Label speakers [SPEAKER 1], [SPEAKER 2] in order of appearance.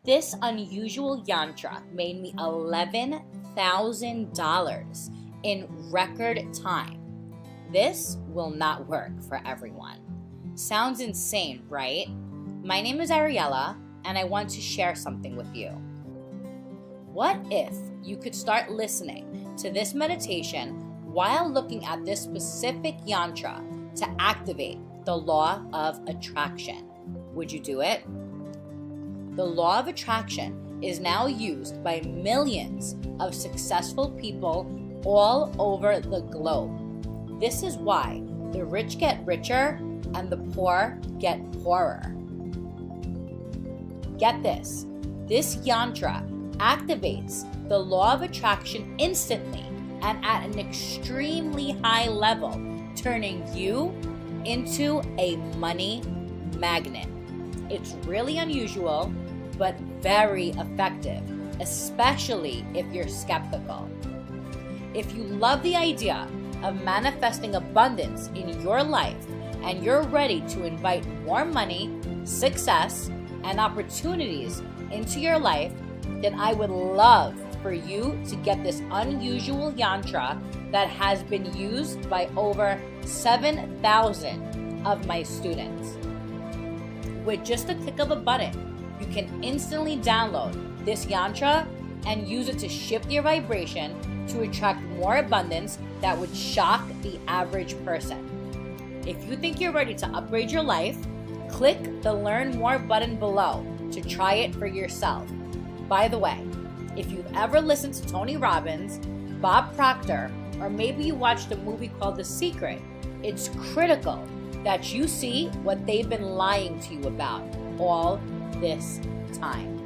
[SPEAKER 1] This unusual yantra made me $11,000 in record time. This will not work for everyone. Sounds insane, right? My name is Ariella, and I want to share something with you. What if you could start listening to this meditation while looking at this specific yantra to activate the law of attraction? Would you do it? The law of attraction is now used by millions of successful people all over the globe. This is why the rich get richer and the poor get poorer. Get this yantra activates the law of attraction instantly and at an extremely high level, turning you into a money magnet. It's really unusual, but very effective, especially if you're skeptical. If you love the idea of manifesting abundance in your life and you're ready to invite more money, success, and opportunities into your life, then I would love for you to get this unusual yantra that has been used by over 7,000 of my students. With just a click of a button, you can instantly download this yantra and use it to shift your vibration to attract more abundance that would shock the average person. If you think you're ready to upgrade your life, click the Learn More button below to try it for yourself. By the way, if you've ever listened to Tony Robbins, Bob Proctor, or maybe you watched a movie called The Secret, it's critical that you see what they've been lying to you about all this time.